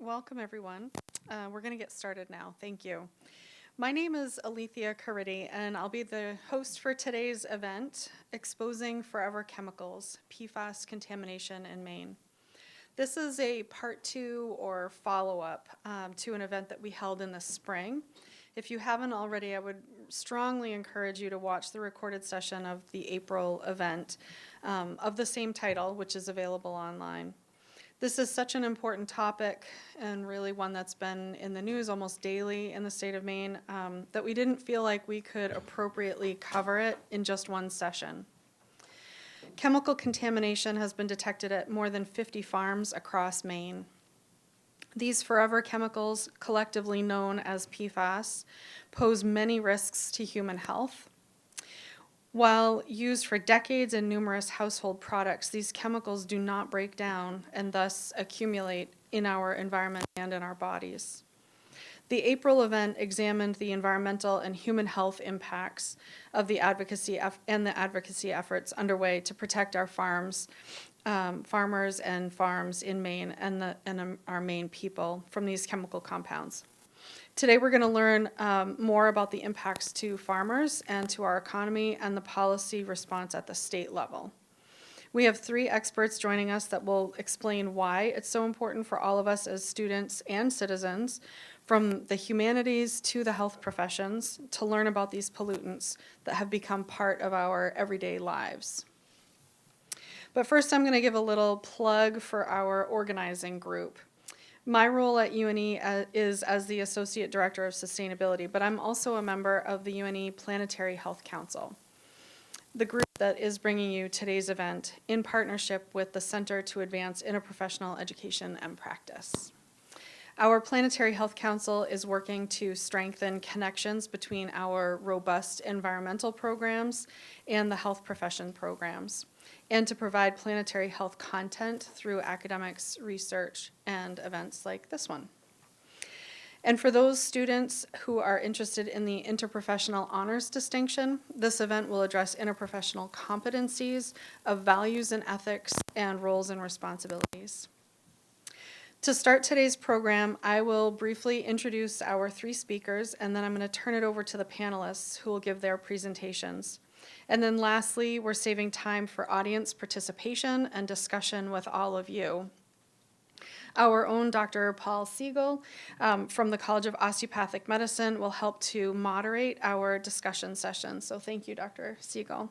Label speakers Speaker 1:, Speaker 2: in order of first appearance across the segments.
Speaker 1: Welcome, everyone. We're going to get started now. Thank you. My name is Alethea Caridi, and I'll be the host for today's event, Exposing Forever Chemicals, PFAS Contamination in Maine. This is a part 2 or follow-up to an event that we held in the spring. If you haven't already, I would strongly encourage you to watch the recorded session of the April event of the same title, which is available online. This is such an important topic and really one that's been in the news almost daily in the state of Maine that we didn't feel like we could appropriately cover it in just one session. Chemical contamination has been detected at more than 50 farms across Maine. These forever chemicals, collectively known as PFAS, pose many risks to human health. While used for decades in numerous household products, these chemicals do not break down and thus accumulate in our environment and in our bodies. The April event examined the environmental and human health impacts of the advocacy efforts underway to protect our farmers and farms in Maine and our Maine people from these chemical compounds. Today we're going to learn more about the impacts to farmers and to our economy and the policy response at the state level. We have 3 experts joining us that will explain why it's so important for all of us as students and citizens, from the humanities to the health professions, to learn about these pollutants that have become part of our everyday lives. But first I'm going to give a little plug for our organizing group. My role at UNE is as the Associate Director of Sustainability, but I'm also a member of the UNE Planetary Health Council, the group that is bringing you today's event in partnership with the Center to Advance Interprofessional Education and Practice. Our Planetary Health Council is working to strengthen connections between our robust environmental programs and the health profession programs, and to provide planetary health content through academics, research, and events like this one. And for those students who are interested in the interprofessional honors distinction, this event will address interprofessional competencies of values and ethics and roles and responsibilities. To start today's program, I will briefly introduce our 3 speakers, and then I'm going to turn it over to the panelists who will give their presentations. And then lastly, we're saving time for audience participation and discussion with all of you. Our own Dr. Paul Siegel from the College of Osteopathic Medicine will help to moderate our discussion session. So thank you, Dr. Siegel.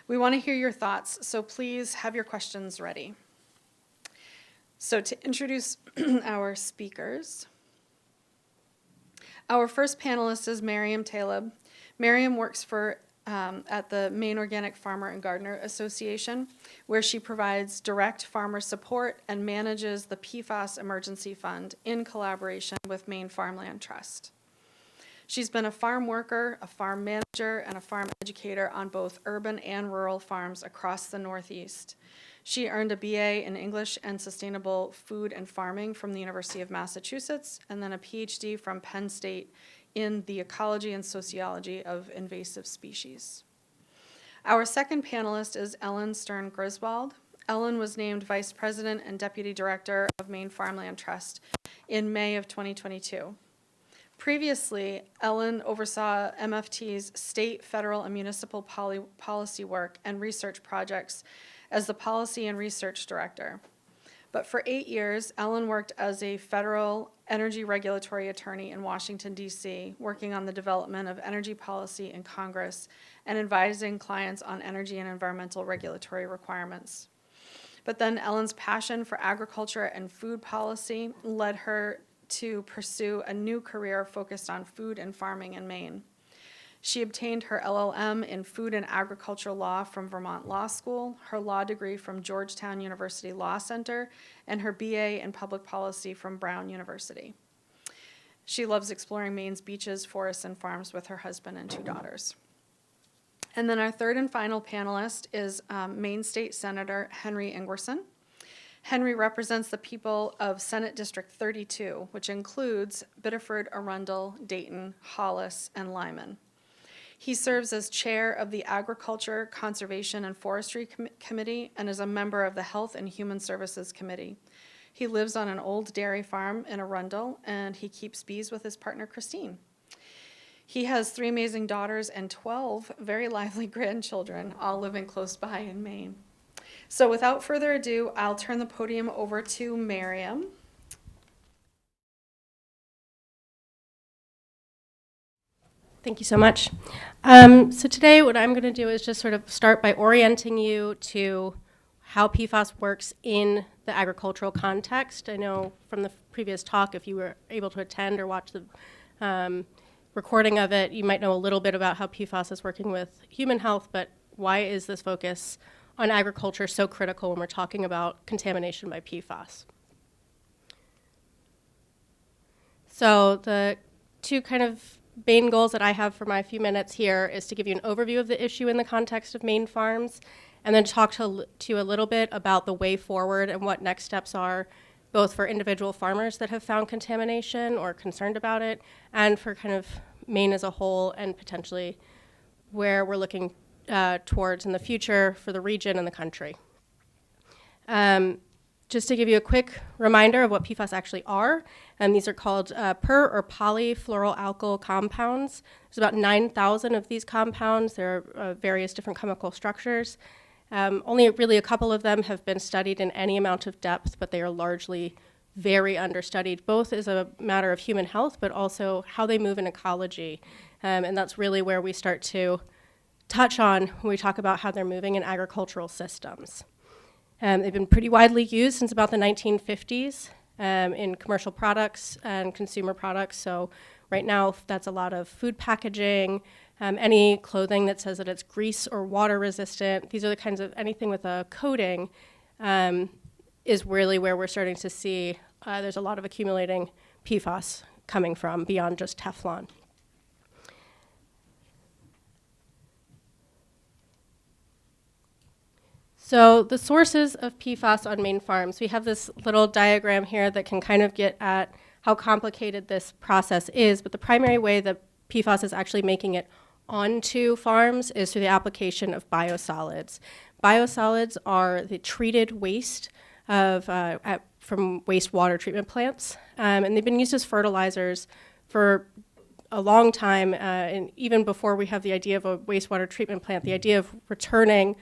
Speaker 1: We want to hear your thoughts, so please have your questions ready. So to introduce our speakers, our first panelist is Miriam Taleb. Miriam works at the Maine Organic Farmer and Gardener Association, where she provides direct farmer support and manages the PFAS Emergency Fund in collaboration with Maine Farmland Trust. She's been a farm worker, a farm manager, and a farm educator on both urban and rural farms across the Northeast. She earned a BA in English and Sustainable Food and Farming from the University of Massachusetts, and then a PhD from Penn State in the ecology and sociology of invasive species. Our second panelist is Ellen Stern Griswold. Ellen was named Vice President and Deputy Director of Maine Farmland Trust in May of 2022. Previously, Ellen oversaw MFT's state, federal, and municipal policy work and research projects as the Policy and Research Director. But for 8 years, Ellen worked as a federal energy regulatory attorney in Washington, D.C., working on the development of energy policy in Congress and advising clients on energy and environmental regulatory requirements. But then Ellen's passion for agriculture and food policy led her to pursue a new career focused on food and farming in Maine. She obtained her LLM in Food and Agriculture Law from Vermont Law School, her law degree from Georgetown University Law Center, and her BA in Public Policy from Brown University. She loves exploring Maine's beaches, forests, and farms with her husband and 2 daughters. And then our third and final panelist is Maine State Senator Henry Ingwerson. Henry represents the people of Senate District 32, which includes Biddeford, Arundel, Dayton, Hollis, and Lyman. He serves as chair of the Agriculture, Conservation, and Forestry Committee and is a member of the Health and Human Services Committee. He lives on an old dairy farm in Arundel, and he keeps bees with his partner, Christine. He has 3 amazing daughters and 12 very lively grandchildren, all living close by in Maine. So without further ado, I'll turn the podium over to Miriam.
Speaker 2: Thank you so much. So today what I'm going to do is just sort of start by orienting you to how PFAS works in the agricultural context. I know from the previous talk, if you were able to attend or watch the recording of it, you might know a little bit about how PFAS is working with human health, but why is this focus on agriculture so critical when we're talking about contamination by PFAS? So the two kind of main goals that I have for my few minutes here is to give you an overview of the issue in the context of Maine farms, and then talk to you a little bit about the way forward and what next steps are, both for individual farmers that have found contamination or concerned about it, and for kind of Maine as a whole, and potentially where we're looking towards in the future for the region and the country. Just to give you a quick reminder of what PFAS actually are, and these are called per or polyfluoroalkyl compounds. There's about 9,000 of these compounds. There are various different chemical structures. Only really a couple of them have been studied in any amount of depth, but they are largely very understudied, both as a matter of human health, but also how they move in ecology. And that's really where we start to touch on when we talk about how they're moving in agricultural systems. They've been pretty widely used since about the 1950s in commercial products and consumer products. So right now, that's a lot of food packaging, any clothing that says that it's grease or water resistant. These are the kinds of anything with a coating is really where we're starting to see there's a lot of accumulating PFAS coming from beyond just Teflon. So the sources of PFAS on Maine farms, we have this little diagram here that can kind of get at how complicated this process is, but the primary way that PFAS is actually making it onto farms is through the application of biosolids. Biosolids are the treated waste from wastewater treatment plants, and they've been used as fertilizers for a long time, and even before we have the idea of a wastewater treatment plant, the idea of returning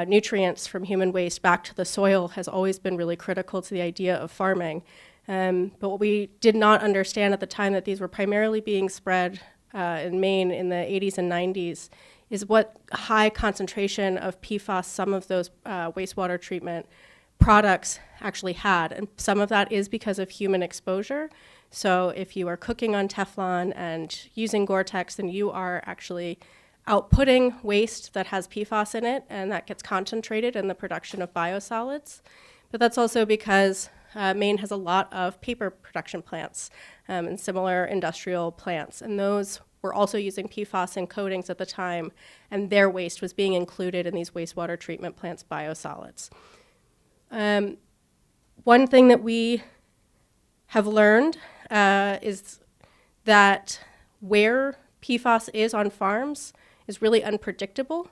Speaker 2: nutrients from human waste back to the soil has always been really critical to the idea of farming. But what we did not understand at the time that these were primarily being spread in Maine in the 80s and 90s is what high concentration of PFAS some of those wastewater treatment products actually had. And some of that is because of human exposure. So if you are cooking on Teflon and using Gore-Tex, then you are actually outputting waste that has PFAS in it, and that gets concentrated in the production of biosolids. But that's also because Maine has a lot of paper production plants and similar industrial plants, and those were also using PFAS in coatings at the time, and their waste was being included in these wastewater treatment plants' biosolids. One thing that we have learned is that where PFAS is on farms is really unpredictable.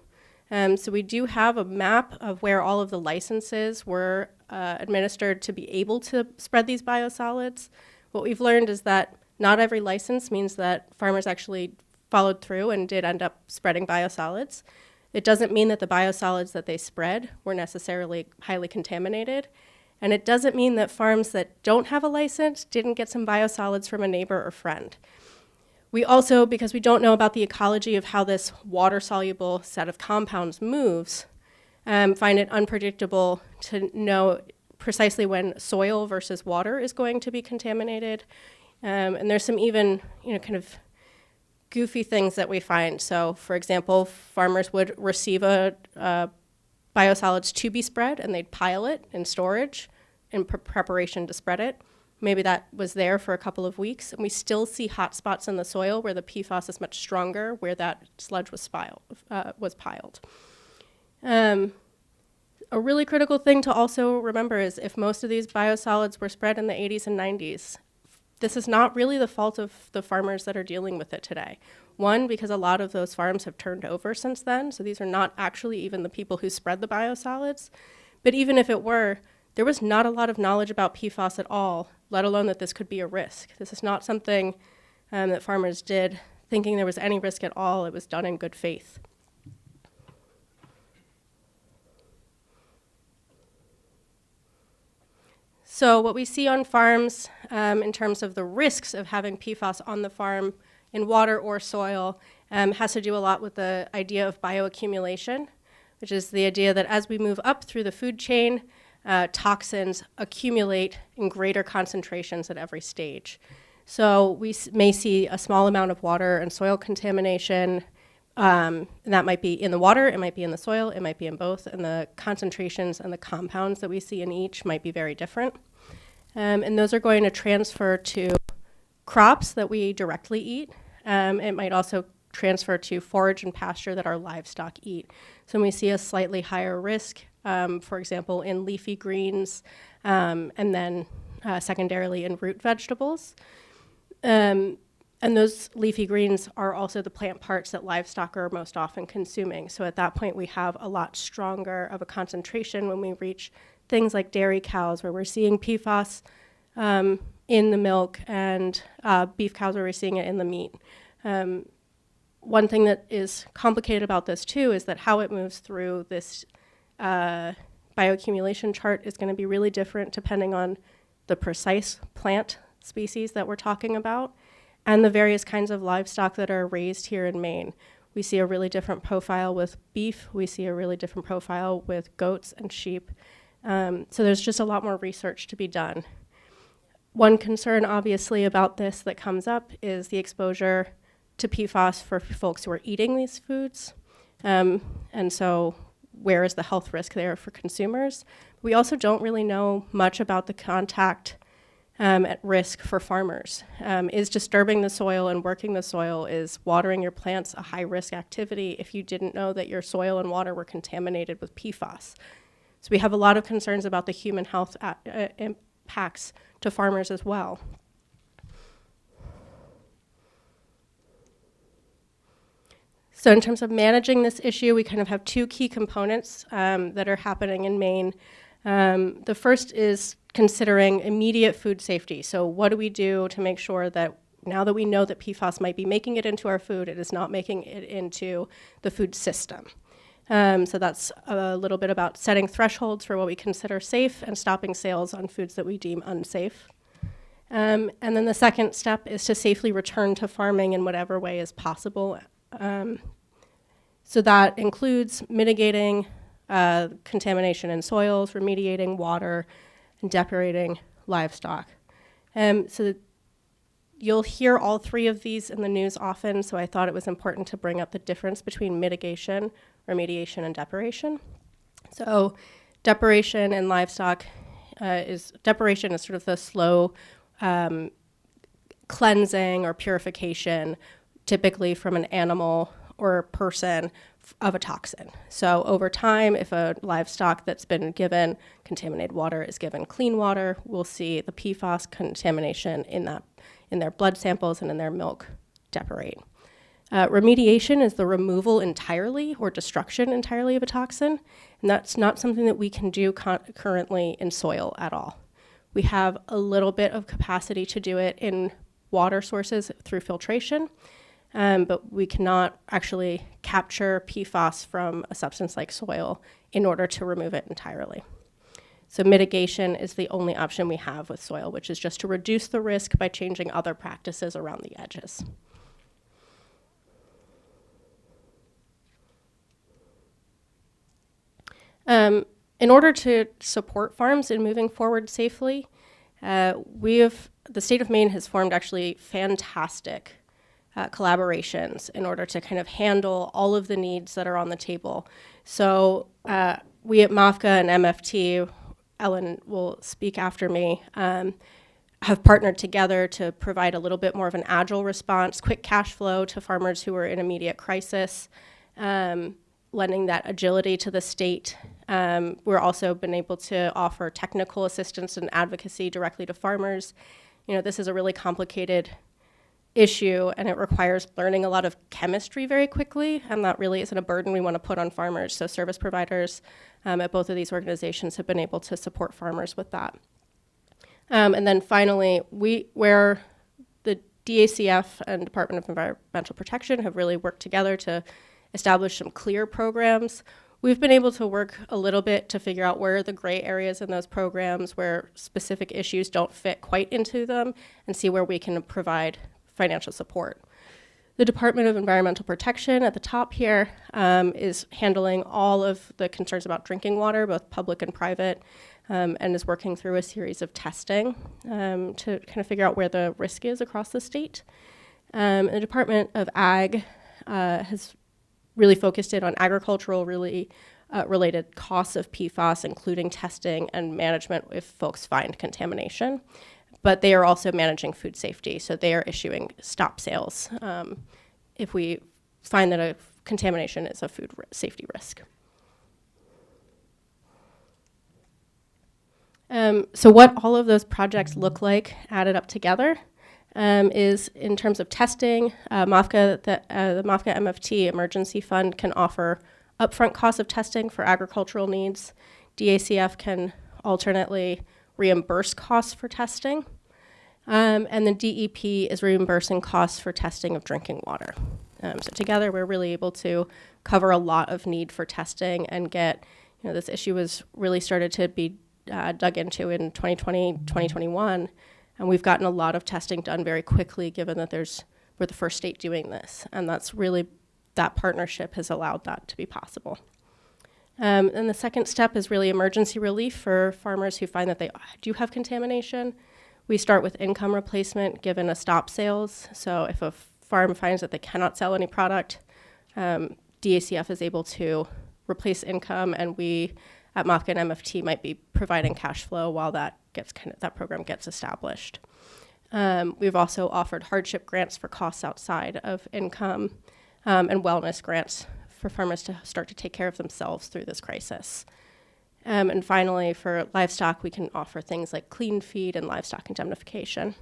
Speaker 2: So we do have a map of where all of the licenses were administered to be able to spread these biosolids. What we've learned is that not every license means that farmers actually followed through and did end up spreading biosolids. It doesn't mean that the biosolids that they spread were necessarily highly contaminated. And it doesn't mean that farms that don't have a license didn't get some biosolids from a neighbor or friend. We also, because we don't know about the ecology of how this water-soluble set of compounds moves, find it unpredictable to know precisely when soil versus water is going to be contaminated. And there's some even, kind of goofy things that we find. So, for example, farmers would receive biosolids to be spread, and they'd pile it in storage in preparation to spread it. Maybe that was there for a couple of weeks, and we still see hot spots in the soil where the PFAS is much stronger, where that sludge was piled. A really critical thing to also remember is if most of these biosolids were spread in the 80s and 90s, this is not really the fault of the farmers that are dealing with it today. One, because a lot of those farms have turned over since then, so these are not actually even the people who spread the biosolids. But even if it were, there was not a lot of knowledge about PFAS at all, let alone that this could be a risk. This is not something that farmers did thinking there was any risk at all. It was done in good faith. So what we see on farms in terms of the risks of having PFAS on the farm in water or soil has to do a lot with the idea of bioaccumulation, which is the idea that as we move up through the food chain, toxins accumulate in greater concentrations at every stage. So we may see a small amount of water and soil contamination. And that might be in the water, it might be in the soil, it might be in both, and the concentrations and the compounds that we see in each might be very different. And those are going to transfer to crops that we directly eat. It might also transfer to forage and pasture that our livestock eat. So we see a slightly higher risk, for example, in leafy greens, and then secondarily in root vegetables. And those leafy greens are also the plant parts that livestock are most often consuming. So at that point, we have a lot stronger of a concentration when we reach things like dairy cows, where we're seeing PFAS in the milk, and beef cows, where we're seeing it in the meat. One thing that is complicated about this, too, is that how it moves through this bioaccumulation chart is going to be really different depending on the precise plant species that we're talking about and the various kinds of livestock that are raised here in Maine. We see a really different profile with beef. We see a really different profile with goats and sheep. So there's just a lot more research to be done. One concern, obviously, about this that comes up is the exposure to PFAS for folks who are eating these foods. And so where is the health risk there for consumers? We also don't really know much about the contact at risk for farmers. Is disturbing the soil and working the soil, is watering your plants a high-risk activity if you didn't know that your soil and water were contaminated with PFAS? So we have a lot of concerns about the human health impacts to farmers as well. So in terms of managing this issue, we kind of have two key components that are happening in Maine. The first is considering immediate food safety. So what do we do to make sure that now that we know that PFAS might be making it into our food, it is not making it into the food system? So that's a little bit about setting thresholds for what we consider safe and stopping sales on foods that we deem unsafe. And then the second step is to safely return to farming in whatever way is possible. So that includes mitigating contamination in soils, remediating water, and depurating livestock. So you'll hear all three of these in the news often, so I thought it was important to bring up the difference between mitigation, remediation, and depuration. So depuration in livestock depuration is sort of the slow cleansing or purification, typically from an animal or a person, of a toxin. So over time, if a livestock that's been given contaminated water is given clean water, we'll see the PFAS contamination in their blood samples and in their milk depurate. Remediation is the removal entirely or destruction entirely of a toxin, and that's not something that we can do currently in soil at all. We have a little bit of capacity to do it in water sources through filtration, but we cannot actually capture PFAS from a substance like soil in order to remove it entirely. So mitigation is the only option we have with soil, which is just to reduce the risk by changing other practices around the edges. In order to support farms in moving forward safely, the state of Maine has formed actually fantastic collaborations in order to kind of handle all of the needs that are on the table. So we at MAFCA and MFT, Ellen will speak after me, have partnered together to provide a little bit more of an agile response, quick cash flow to farmers who are in immediate crisis, lending that agility to the state. We're also been able to offer technical assistance and advocacy directly to farmers. You know, this is a really complicated issue, and it requires learning a lot of chemistry very quickly, and that really isn't a burden we want to put on farmers. So service providers at both of these organizations have been able to support farmers with that. And then finally, where the DACF and Department of Environmental Protection have really worked together to establish some clear programs, we've been able to work a little bit to figure out where are the gray areas in those programs, where specific issues don't fit quite into them, and see where we can provide financial support. The Department of Environmental Protection at the top here is handling all of the concerns about drinking water, both public and private, and is working through a series of testing to kind of figure out where the risk is across the state. The Department of Ag has really focused in on agricultural related costs of PFAS, including testing and management if folks find contamination. But they are also managing food safety, so they are issuing stop sales if we find that a contamination is a food safety risk. So what all of those projects look like added up together is in terms of testing, the MAFCA MFT Emergency Fund can offer upfront costs of testing for agricultural needs. DACF can alternately reimburse costs for testing. And the DEP is reimbursing costs for testing of drinking water. So together we're really able to cover a lot of need for testing and get, this issue was really started to be dug into in 2020, 2021. And we've gotten a lot of testing done very quickly, given that we're the first state doing this. And that's really, that partnership has allowed that to be possible. And the second step is really emergency relief for farmers who find that they do have contamination. We start with income replacement given a stop sales. So if a farm finds that they cannot sell any product, DACF is able to replace income, and we at MAFCA and MFT might be providing cash flow while that program gets established. We've also offered hardship grants for costs outside of income and wellness grants for farmers to start to take care of themselves through this crisis. And finally, for livestock, we can offer things like clean feed and livestock indemnification.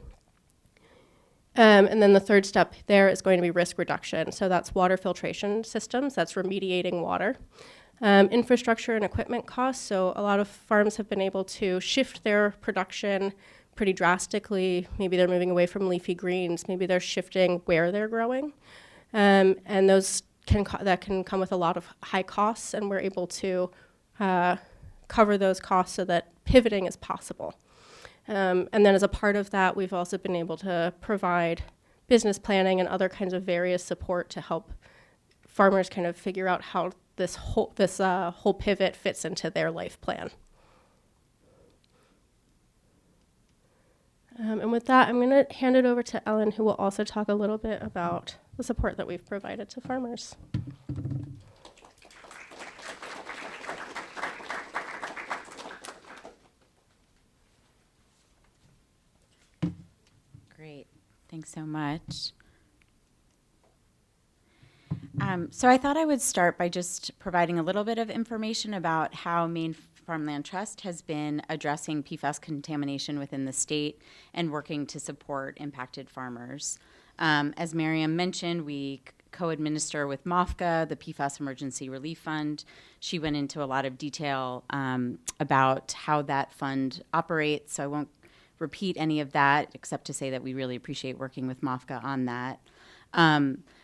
Speaker 2: And then the third step there is going to be risk reduction. So that's water filtration systems, that's remediating water. Infrastructure and equipment costs. So a lot of farms have been able to shift their production pretty drastically. Maybe they're moving away from leafy greens. Maybe they're shifting where they're growing. And those that can come with a lot of high costs, and we're able to cover those costs so that pivoting is possible. And then as a part of that, we've also been able to provide business planning and other kinds of various support to help farmers kind of figure out how this whole pivot fits into their life plan. And with that, I'm going to hand it over to Ellen, who will also talk a little bit about the support that we've provided to farmers.
Speaker 3: Great. Thanks so much. So I thought I would start by just providing a little bit of information about how Maine Farmland Trust has been addressing PFAS contamination within the state and working to support impacted farmers. As Miriam mentioned, we co-administer with MAFCA, the PFAS Emergency Relief Fund. She went into a lot of detail about how that fund operates, so I won't repeat any of that except to say that we really appreciate working with MAFCA on that.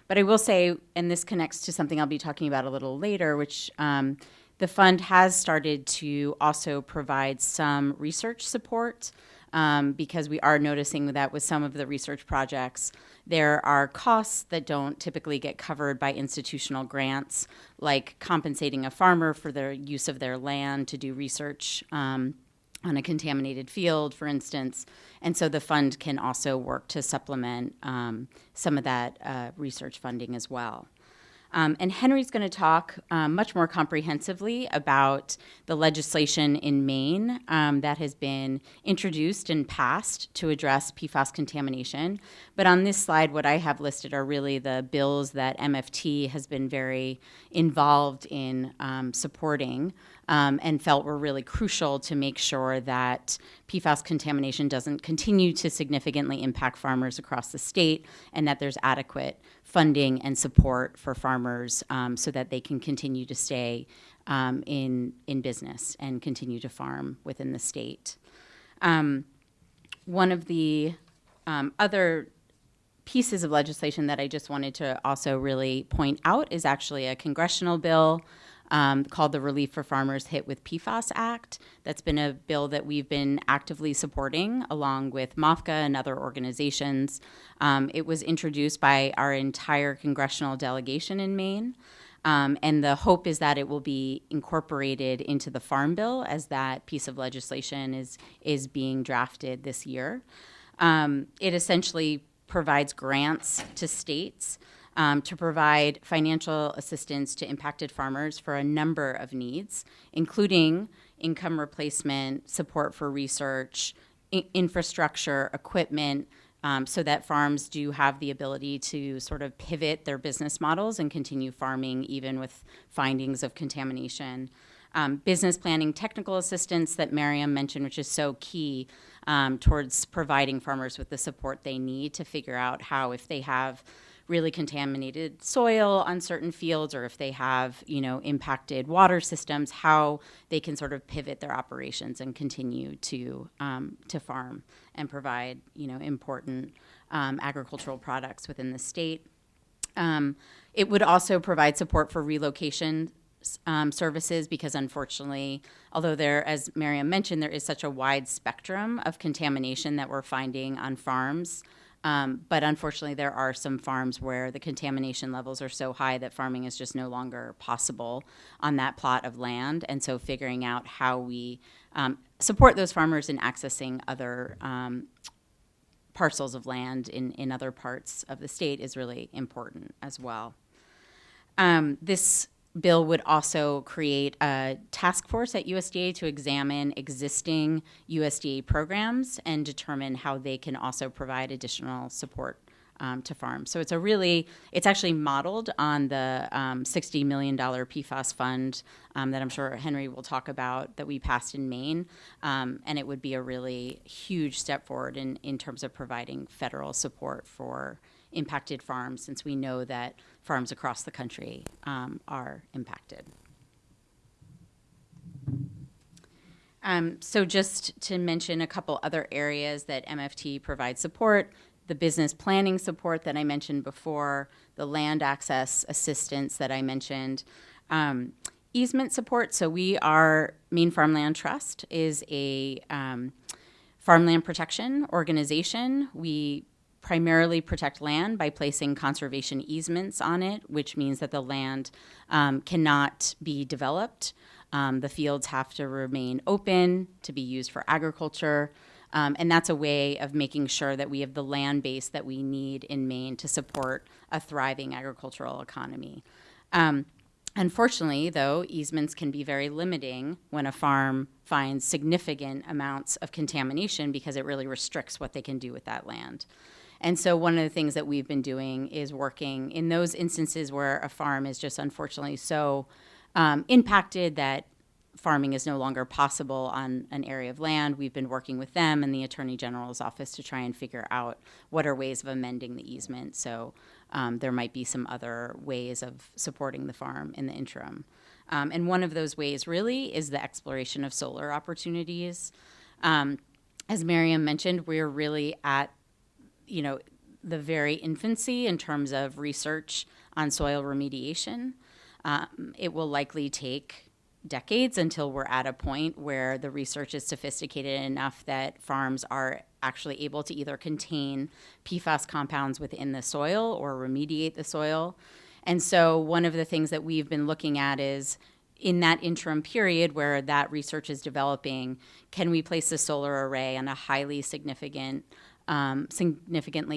Speaker 3: But I will say, and this connects to something I'll be talking about a little later, which the fund has started to also provide some research support because we are noticing that with some of the research projects, there are costs that don't typically get covered by institutional grants, like compensating a farmer for their use of their land to do research on a contaminated field, for instance. And so the fund can also work to supplement some of that research funding as well. And Henry's going to talk much more comprehensively about the legislation in Maine that has been introduced and passed to address PFAS contamination. But on this slide, what I have listed are really the bills that MFT has been very involved in supporting and felt were really crucial to make sure that PFAS contamination doesn't continue to significantly impact farmers across the state, and that there's adequate funding and support for farmers so that they can continue to stay in business and continue to farm within the state. One of the other pieces of legislation that I just wanted to also really point out is actually a congressional bill called the Relief for Farmers Hit with PFAS Act. That's been a bill that we've been actively supporting along with MOFGA and other organizations. It was introduced by our entire congressional delegation in Maine. And the hope is that it will be incorporated into the Farm Bill as that piece of legislation is being drafted this year. It essentially provides grants to states to provide financial assistance to impacted farmers for a number of needs, including income replacement, support for research, infrastructure, equipment, so that farms do have the ability to sort of pivot their business models and continue farming even with findings of contamination. Business planning technical assistance that Miriam mentioned, which is so key towards providing farmers with the support they need to figure out how, if they have really contaminated soil on certain fields, or if they have, impacted water systems, how they can sort of pivot their operations and continue to farm and provide, important agricultural products within the state. It would also provide support for relocation services, because unfortunately, although there, as Miriam mentioned, there is such a wide spectrum of contamination that we're finding on farms. But unfortunately, there are some farms where the contamination levels are so high that farming is just no longer possible on that plot of land. And so figuring out how we support those farmers in accessing other parcels of land in other parts of the state is really important as well. This bill would also create a task force at USDA to examine existing USDA programs and determine how they can also provide additional support to farms. So it's actually modeled on the $60 million PFAS fund that I'm sure Henry will talk about that we passed in Maine. And it would be a really huge step forward in terms of providing federal support for impacted farms, since we know that farms across the country are impacted. So just to mention a couple other areas that MFT provides support: the business planning support that I mentioned before, the land access assistance that I mentioned, easement support. So Maine Farmland Trust is a farmland protection organization. We primarily protect land by placing conservation easements on it, which means that the land cannot be developed. The fields have to remain open to be used for agriculture. And that's a way of making sure that we have the land base that we need in Maine to support a thriving agricultural economy. Unfortunately, though, easements can be very limiting when a farm finds significant amounts of contamination, because it really restricts what they can do with that land. And so one of the things that we've been doing is working in those instances where a farm is just unfortunately so impacted that farming is no longer possible on an area of land. We've been working with them and the Attorney General's office to try and figure out what are ways of amending the easement. So there might be some other ways of supporting the farm in the interim. And one of those ways really is the exploration of solar opportunities. As Miriam mentioned, we're really at the very infancy in terms of research on soil remediation. It will likely take decades until we're at a point where the research is sophisticated enough that farms are actually able to either contain PFAS compounds within the soil or remediate the soil. And so one of the things that we've been looking at is, in that interim period where that research is developing, can we place a solar array on a highly significantly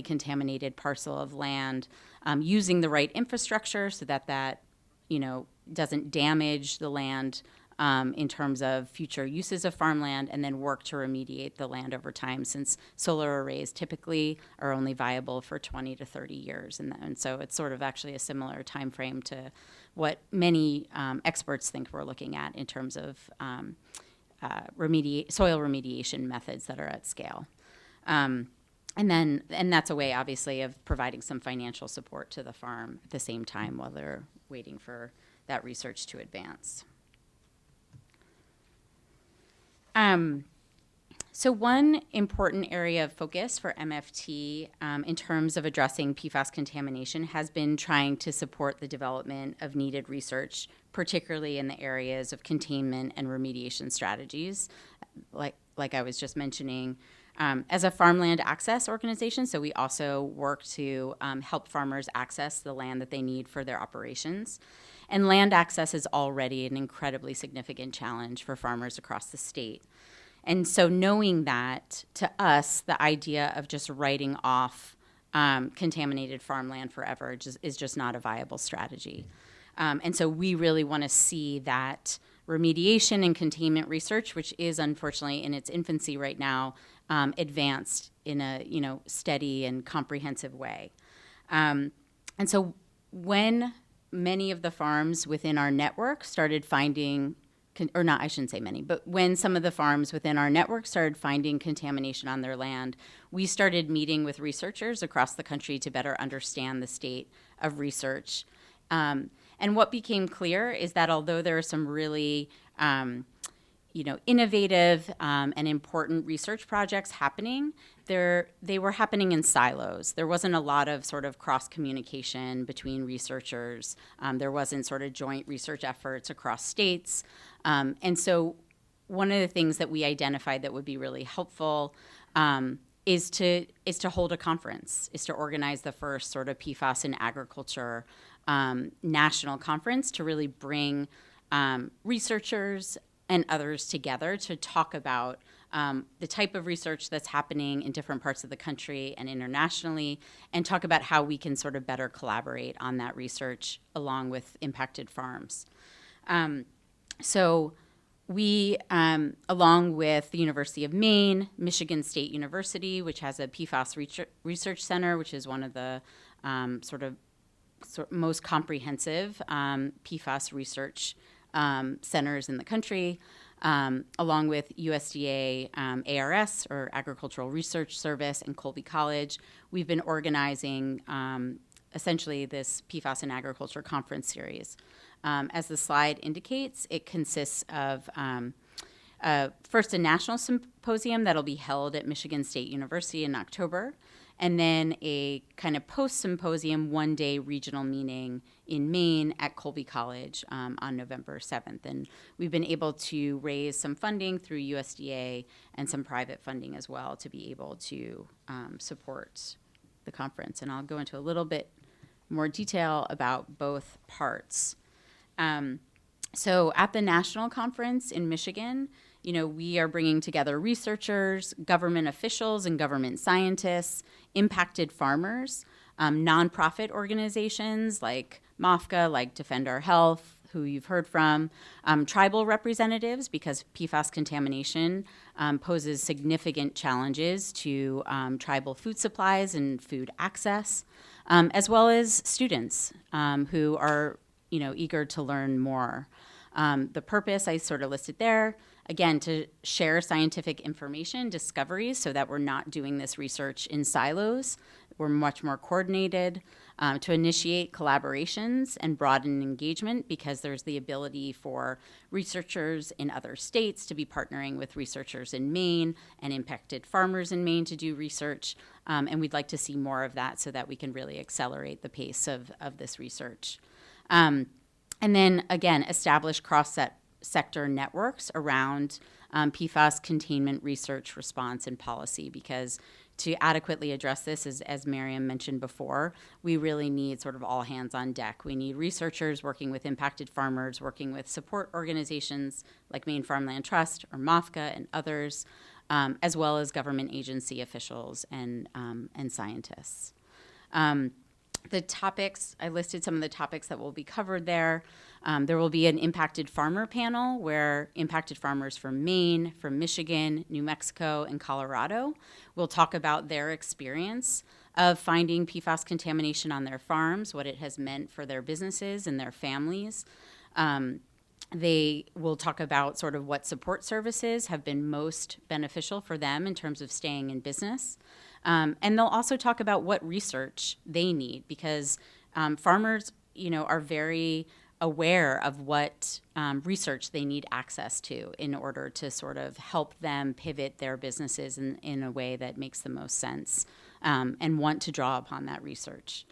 Speaker 3: contaminated parcel of land using the right infrastructure so that doesn't damage the land in terms of future uses of farmland, and then work to remediate the land over time, since solar arrays typically are only viable for 20 to 30 years. And so it's sort of actually a similar time frame to what many experts think we're looking at in terms of soil remediation methods that are at scale. And that's a way, obviously, of providing some financial support to the farm at the same time while they're waiting for that research to advance. So one important area of focus for MFT in terms of addressing PFAS contamination has been trying to support the development of needed research, particularly in the areas of containment and remediation strategies, like I was just mentioning. As a farmland access organization, so we also work to help farmers access the land that they need for their operations. And land access is already an incredibly significant challenge for farmers across the state. And so knowing that, to us, the idea of just writing off contaminated farmland forever is just not a viable strategy. And so we really want to see that remediation and containment research, which is unfortunately in its infancy right now, advanced in a steady and comprehensive way. And so when many of the farms within our network started finding, or not, I shouldn't say many, but when some of the farms within our network started finding contamination on their land, we started meeting with researchers across the country to better understand the state of research. And what became clear is that although there are some really innovative and important research projects happening, they were happening in silos. There wasn't a lot of sort of cross-communication between researchers. There wasn't sort of joint research efforts across states. And so one of the things that we identified that would be really helpful is to hold a conference, is to organize the first sort of PFAS in agriculture national conference to really bring researchers and others together to talk about the type of research that's happening in different parts of the country and internationally, and talk about how we can sort of better collaborate on that research along with impacted farms. So we, along with the University of Maine, Michigan State University, which has a PFAS research center, which is one of the most comprehensive PFAS research centers in the country, along with USDA ARS, or Agricultural Research Service, and Colby College. We've been organizing essentially this PFAS in Agriculture conference series. As the slide indicates, it consists of first a national symposium that'll be held at Michigan State University in October, and then a kind of post-symposium one-day regional meeting in Maine at Colby College on November 7th. And we've been able to raise some funding through USDA and some private funding as well to be able to support the conference. And I'll go into a little bit more detail about both parts. So at the national conference in Michigan, we are bringing together researchers, government officials and government scientists, impacted farmers, nonprofit organizations like MOFGA, like Defend Our Health, who you've heard from, tribal representatives, because PFAS contamination poses significant challenges to tribal food supplies and food access, as well as students who are eager to learn more. The purpose I sort of listed there, again, to share scientific information, discoveries, so that we're not doing this research in silos. We're much more coordinated, to initiate collaborations and broaden engagement, because there's the ability for researchers in other states to be partnering with researchers in Maine and impacted farmers in Maine to do research. And we'd like to see more of that so that we can really accelerate the pace of this research. And then, again, establish cross-sector networks around PFAS containment research, response, and policy, because to adequately address this, as Miriam mentioned before, we really need sort of all hands on deck. We need researchers working with impacted farmers, working with support organizations like Maine Farmland Trust or MOFGA and others, as well as government agency officials and scientists. The topics, I listed some of the topics that will be covered there. There will be an impacted farmer panel where impacted farmers from Maine, from Michigan, New Mexico, and Colorado will talk about their experience of finding PFAS contamination on their farms, what it has meant for their businesses and their families. They will talk about sort of what support services have been most beneficial for them in terms of staying in business. And they'll also talk about what research they need because farmers, are very aware of what research they need access to in order to sort of help them pivot their businesses in a way that makes the most sense and want to draw upon that research.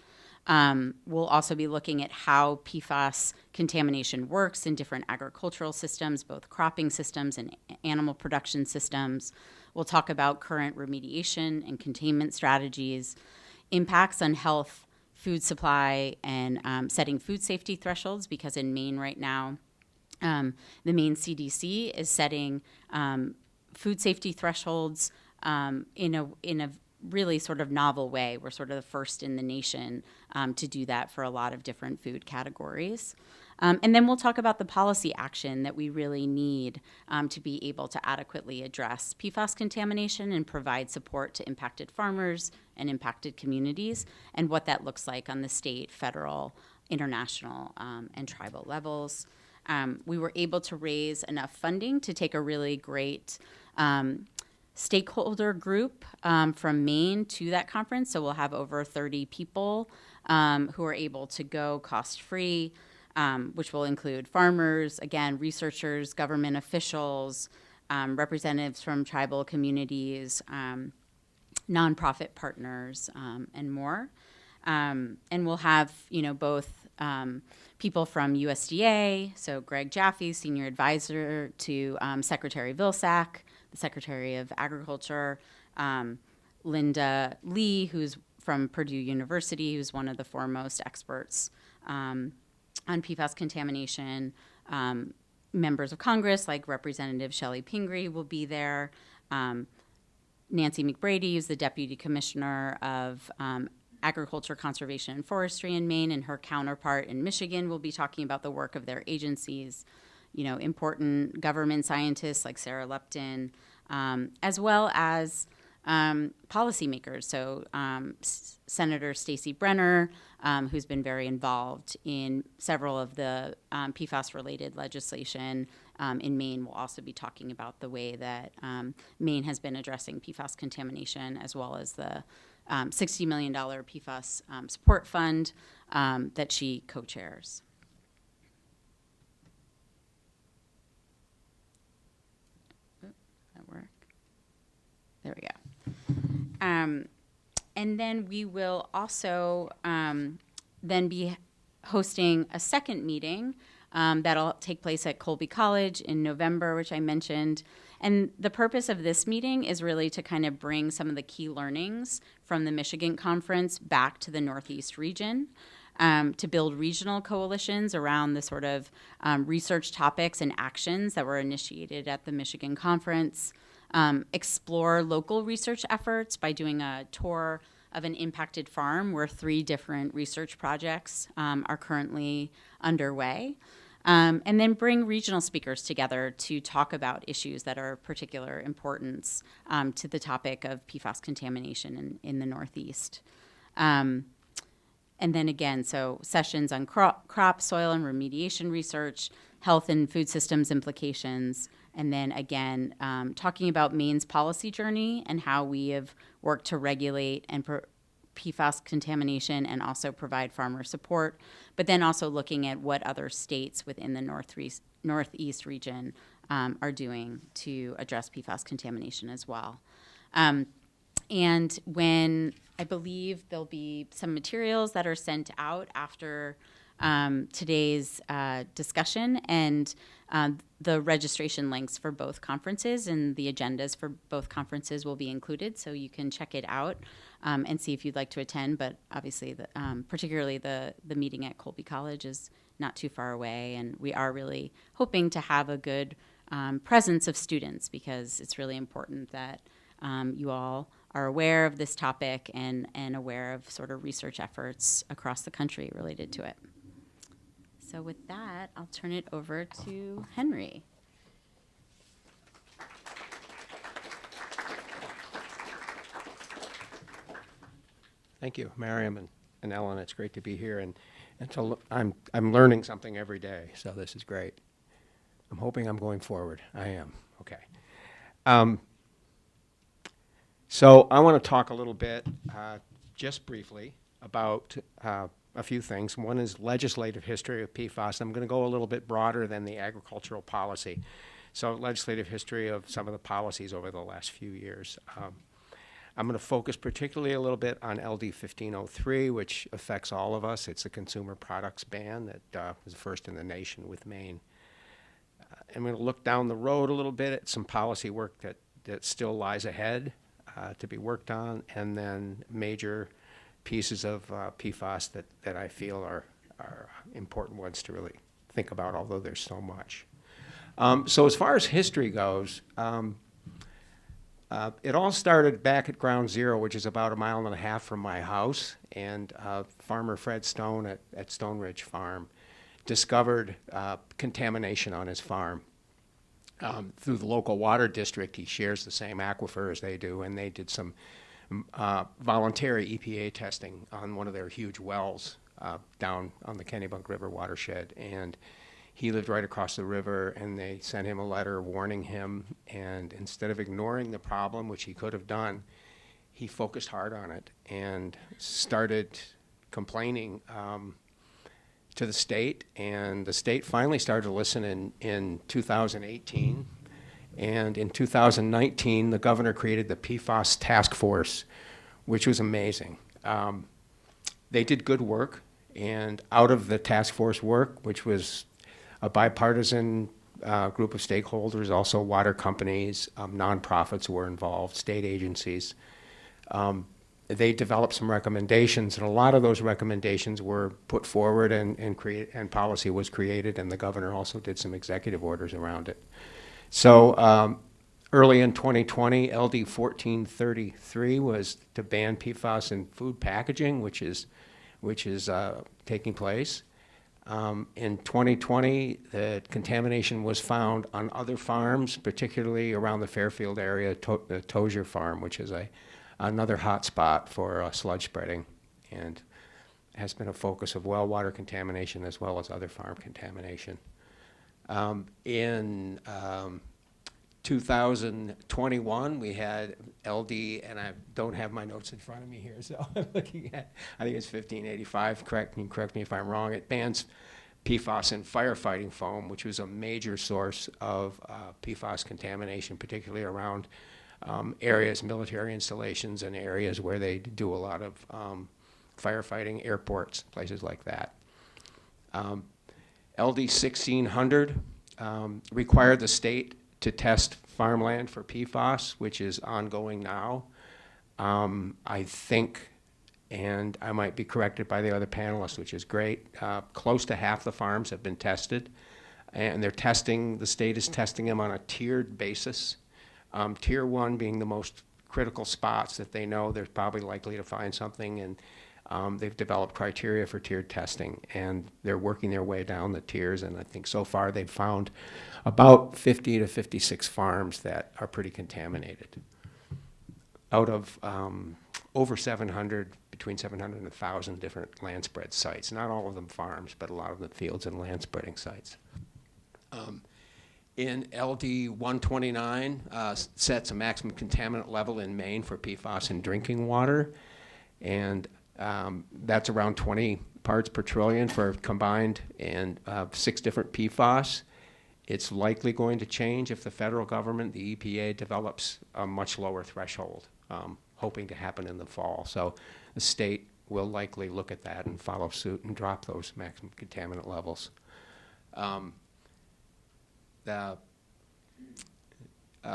Speaker 3: We'll also be looking at how PFAS contamination works in different agricultural systems, both cropping systems and animal production systems. We'll talk about current remediation and containment strategies, impacts on health, food supply, and setting food safety thresholds, because in Maine right now, the Maine CDC is setting food safety thresholds in a really sort of novel way. We're sort of the first in the nation to do that for a lot of different food categories. And then we'll talk about the policy action that we really need to be able to adequately address PFAS contamination and provide support to impacted farmers and impacted communities, and what that looks like on the state, federal, international, and tribal levels. We were able to raise enough funding to take a really great stakeholder group from Maine to that conference. So we'll have over 30 people who are able to go cost-free, which will include farmers, again, researchers, government officials, representatives from tribal communities, nonprofit partners, and more. And we'll have, both people from USDA, so Greg Jaffe, Senior Advisor to Secretary Vilsack, the Secretary of Agriculture, Linda Lee, who's from Purdue University, who's one of the foremost experts on PFAS contamination. Members of Congress, like Representative Shelley Pingree, will be there. Nancy McBrady, who's the Deputy Commissioner of Agriculture, Conservation, and Forestry in Maine, and her counterpart in Michigan will be talking about the work of their agencies. Important government scientists like Sarah Lupton, as well as policymakers. So Senator Stacey Brenner, who's been very involved in several of the PFAS-related legislation in Maine, will also be talking about the way that Maine has been addressing PFAS contamination, as well as the $60 million PFAS support fund that she co-chairs. There we go. And then we will also then be hosting a second meeting that'll take place at Colby College in November, which I mentioned. And the purpose of this meeting is really to kind of bring some of the key learnings from the Michigan conference back to the Northeast region, to build regional coalitions around the sort of research topics and actions that were initiated at the Michigan conference. Explore local research efforts by doing a tour of an impacted farm where 3 different research projects are currently underway. And then bring regional speakers together to talk about issues that are of particular importance to the topic of PFAS contamination in the Northeast. And then again, so sessions on crop, soil, and remediation research, health and food systems implications, and then again, talking about Maine's policy journey and how we have worked to regulate and PFAS contamination and also provide farmer support, but then also looking at what other states within the Northeast region are doing to address PFAS contamination as well. And when I believe there'll be some materials that are sent out after today's discussion, and the registration links for both conferences and the agendas for both conferences will be included, so you can check it out and see if you'd like to attend. But obviously, particularly the meeting at Colby College is not too far away, and we are really hoping to have a good presence of students, because it's really important that you all are aware of this topic and aware of sort of research efforts across the country related to it. So with that, I'll turn it over to Henry.
Speaker 4: Thank you, Miriam and Ellen. It's great to be here, and I'm learning something every day, so this is great. I'm hoping I'm going forward. I am. Okay. So I want to talk a little bit, just briefly, about a few things. One is legislative history of PFAS. I'm going to go a little bit broader than the agricultural policy. So legislative history of some of the policies over the last few years. I'm going to focus particularly a little bit on LD 1503, which affects all of us. It's a consumer products ban that was the first in the nation with Maine. I'm going to look down the road a little bit at some policy work that still lies ahead to be worked on, and then major pieces of PFAS that I feel are important ones to really think about, although there's so much. So as far as history goes, it all started back at Ground Zero, which is about 1.5 miles from my house, and Farmer Fred Stone at Stone Ridge Farm discovered contamination on his farm. Through the local water district, he shares the same aquifer as they do, and they did some voluntary EPA testing on one of their huge wells down on the Kennebunk River watershed, and he lived right across the river, and they sent him a letter warning him, and instead of ignoring the problem, which he could have done, he focused hard on it and started complaining to the state, and the state finally started to listen in 2018, and in 2019, the governor created the PFAS task force, which was amazing. They did good work, and out of the task force work, which was a bipartisan group of stakeholders, also water companies, nonprofits were involved, state agencies. They developed some recommendations, and a lot of those recommendations were put forward and policy was created, and the governor also did some executive orders around it. So early in 2020, LD 1433 was to ban PFAS in food packaging, which is taking place. In 2020, the contamination was found on other farms, particularly around the Fairfield area, the Tozier Farm, which is another hot spot for sludge spreading, and has been a focus of well water contamination as well as other farm contamination. In 2021, we had LD, and I don't have my notes in front of me here, so I'm looking at, I think it's 1585, correct me if I'm wrong. It bans PFAS in firefighting foam, which was a major source of PFAS contamination, particularly around areas, military installations, and areas where they do a lot of firefighting, airports, places like that. LD 1600 required the state to test farmland for PFAS, which is ongoing now. I think, and I might be corrected by the other panelists, which is great, close to half the farms have been tested, and the state is testing them on a tiered basis. Tier 1 being the most critical spots that they know they're probably likely to find something, and they've developed criteria for tiered testing, and they're working their way down the tiers, and I think so far they've found about 50 to 56 farms that are pretty contaminated. Out of over 700, between 700 and 1,000 different land spread sites, not all of them farms, but a lot of them fields and land spreading sites. In LD 129, sets a maximum contaminant level in Maine for PFAS in drinking water, and that's around 20 parts per trillion for combined, and 6 different PFAS. It's likely going to change if the federal government, the EPA, develops a much lower threshold, hoping to happen in the fall. So the state will likely look at that and follow suit and drop those maximum contaminant levels.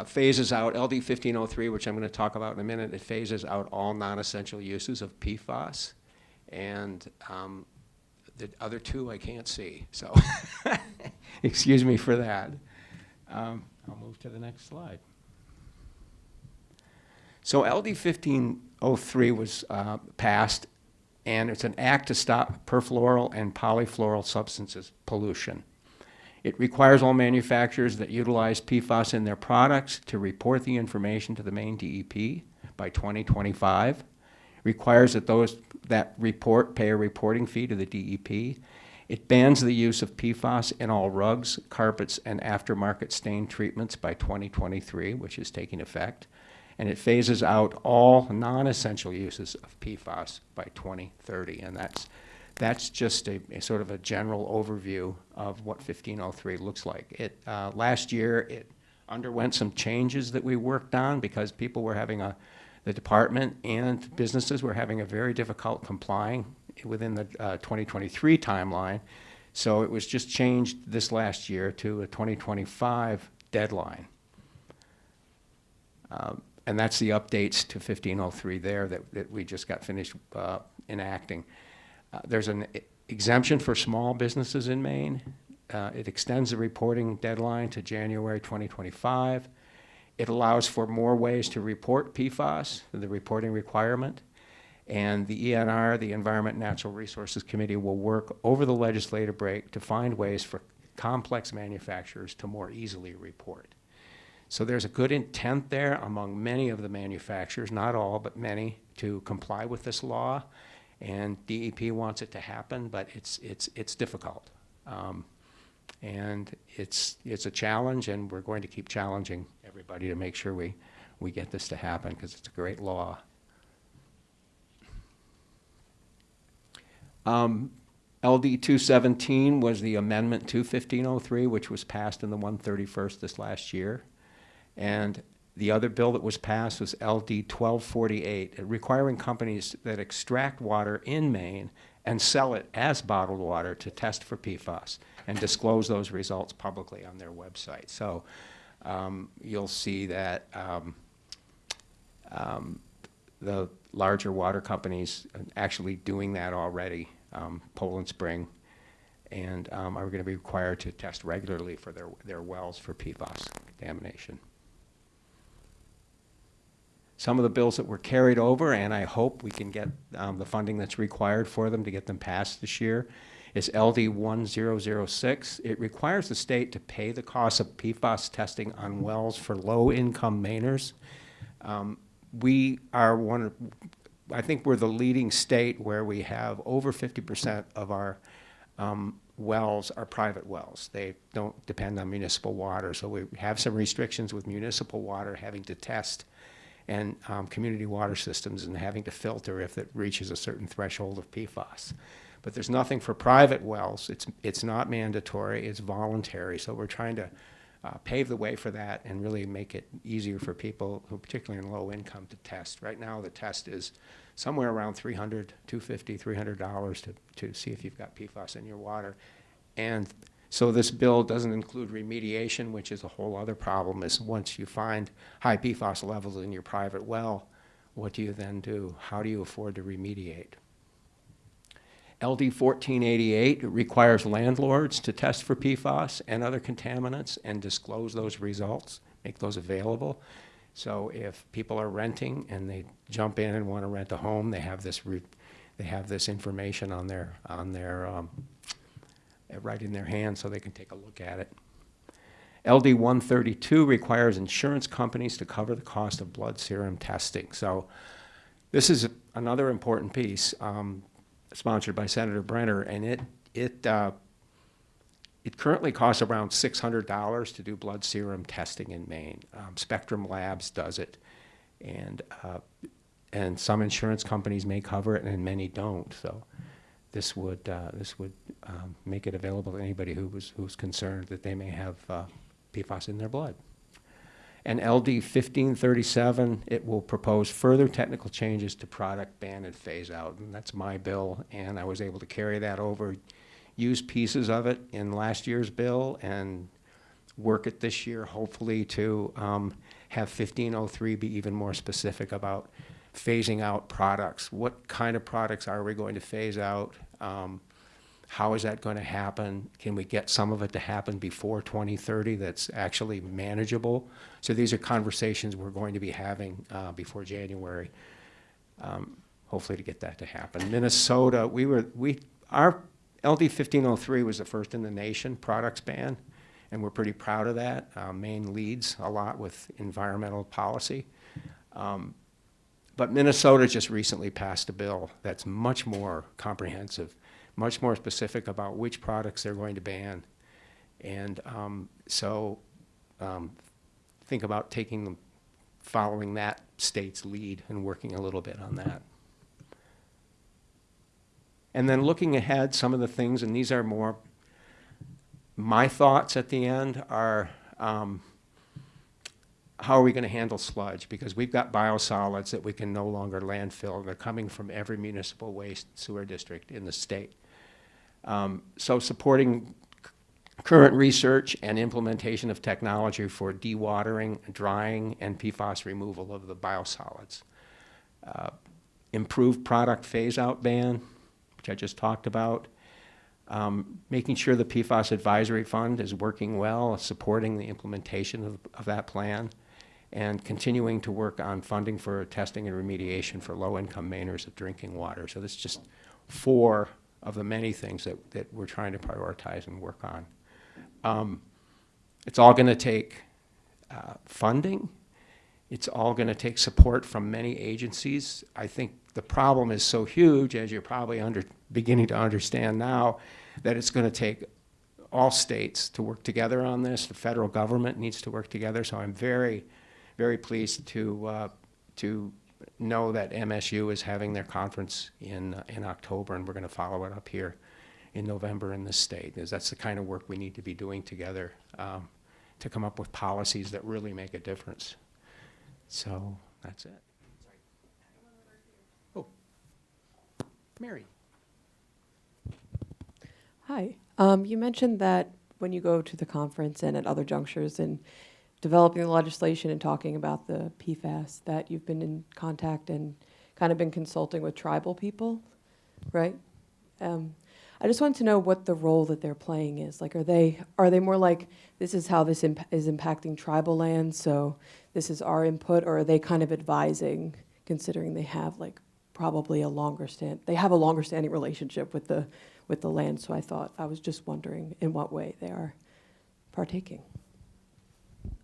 Speaker 4: Phases out LD 1503, which I'm going to talk about in a minute. It phases out all non-essential uses of PFAS, and the other two I can't see, so excuse me for that. I'll move to the next slide. So LD 1503 was passed, and it's an act to stop perfluoral and polyfluoral substances pollution. It requires all manufacturers that utilize PFAS in their products to report the information to the Maine DEP by 2025. Requires that those that report pay a reporting fee to the DEP. It bans the use of PFAS in all rugs, carpets, and aftermarket stain treatments by 2023, which is taking effect. And it phases out all non-essential uses of PFAS by 2030. And that's just a sort of a general overview of what 1503 looks like. Last year, it underwent some changes that we worked on because people were having the department and businesses were having a very difficult complying within the 2023 timeline. So it was just changed this last year to a 2025 deadline. And that's the updates to 1503 there that we just got finished enacting. There's an exemption for small businesses in Maine. It extends the reporting deadline to January 2025. It allows for more ways to report PFAS, the reporting requirement. And the ENR, the Environment and Natural Resources Committee, will work over the legislative break to find ways for complex manufacturers to more easily report. So there's a good intent there among many of the manufacturers, not all, but many, to comply with this law. And DEP wants it to happen, but it's difficult. And it's a challenge, and we're going to keep challenging everybody to make sure we get this to happen because it's a great law. LD 217 was the amendment to 1503, which was passed in the 131st this last year. And the other bill that was passed was LD 1248, requiring companies that extract water in Maine and sell it as bottled water to test for PFAS and disclose those results publicly on their website. So you'll see that the larger water companies actually doing that already, Poland Spring, and are going to be required to test regularly for their wells for PFAS contamination. Some of the bills that were carried over, and I hope we can get the funding that's required for them to get them passed this year, is LD 1006. It requires the state to pay the cost of PFAS testing on wells for low-income Mainers. We are I think we're the leading state where we have over 50% of our wells are private wells. They don't depend on municipal water, so we have some restrictions with municipal water having to test and community water systems and having to filter if it reaches a certain threshold of PFAS. But there's nothing for private wells. It's not mandatory, it's voluntary. So we're trying to pave the way for that and really make it easier for people who, particularly in low income, to test. Right now the test is somewhere around $250, $300 to see if you've got PFAS in your water. And so this bill doesn't include remediation, which is a whole other problem, is once you find high PFAS levels in your private well, what do you then do? How do you afford to remediate? LD 1488 requires landlords to test for PFAS and other contaminants and disclose those results, make those available. So if people are renting and they jump in and want to rent a home, they have this information on their right in their hand so they can take a look at it. LD 132 requires insurance companies to cover the cost of blood serum testing. So this is another important piece sponsored by Senator Brenner, and it currently costs around $600 to do blood serum testing in Maine. Spectrum Labs does it, and some insurance companies may cover it and many don't. So this would make it available to anybody who's concerned that they may have PFAS in their blood. And LD 1537, it will propose further technical changes to product ban and phase out. And that's my bill, and I was able to carry that over, use pieces of it in last year's bill, and work it this year, hopefully, to have 1503 be even more specific about phasing out products. What kind of products are we going to phase out? How is that going to happen? Can we get some of it to happen before 2030 that's actually manageable? So these are conversations we're going to be having before January, hopefully to get that to happen. Minnesota, our LD 1503 was the first in the nation products ban, and we're pretty proud of that. Maine leads a lot with environmental policy. But Minnesota just recently passed a bill that's much more comprehensive, much more specific about which products they're going to ban. And think about following that state's lead and working a little bit on that. And then looking ahead, some of the things, and these are more my thoughts at the end, are how are we going to handle sludge? Because we've got biosolids that we can no longer landfill. They're coming from every municipal waste sewer district in the state. So supporting current research and implementation of technology for dewatering, drying, and PFAS removal of the biosolids. Improved product phase-out ban, which I just talked about. Making sure the PFAS Advisory Fund is working well, supporting the implementation of that plan, and continuing to work on funding for testing and remediation for low-income Mainers of drinking water. So this is just 4 of the many things that we're trying to prioritize and work on. It's all going to take funding. It's all going to take support from many agencies. I think the problem is so huge, as you're probably beginning to understand now, that it's going to take all states to work together on this. The federal government needs to work together. So I'm very, very pleased to know that MSU is having their conference in October, and we're going to follow it up here in November in this state, because that's the kind of work we need to be doing together to come up with policies that really make a difference. So that's it. Oh, Mary.
Speaker 5: Hi. You mentioned that when you go to the conference and at other junctures in developing the legislation and talking about the PFAS, that you've been in contact and kind of been consulting with tribal people, right? I just wanted to know what the role that they're playing is. Like, are they more like, this is how this is impacting tribal land, so this is our input, or are they kind of advising, considering they have like probably a longer standing relationship with the land? So I was just wondering in what way they are partaking.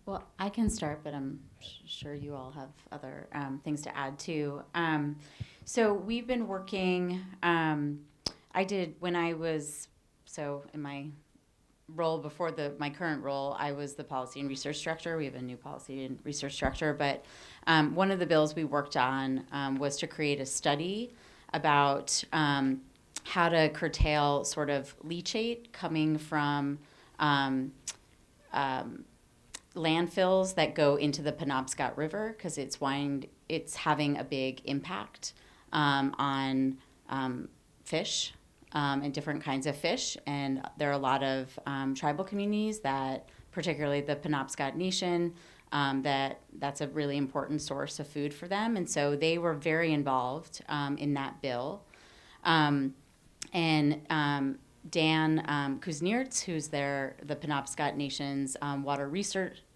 Speaker 3: Well, I can start, but I'm sure you all have other things to add too. So we've been working, in my role before my current role, I was the policy and research director. We have a new policy and research director, but one of the bills we worked on was to create a study about how to curtail sort of leachate coming from landfills that go into the Penobscot River, because it's having a big impact on fish and different kinds of fish. And there are a lot of tribal communities that, particularly the Penobscot Nation, that's a really important source of food for them. And so they were very involved in that bill. And Dan Kuzniertz, who's the Penobscot Nation's water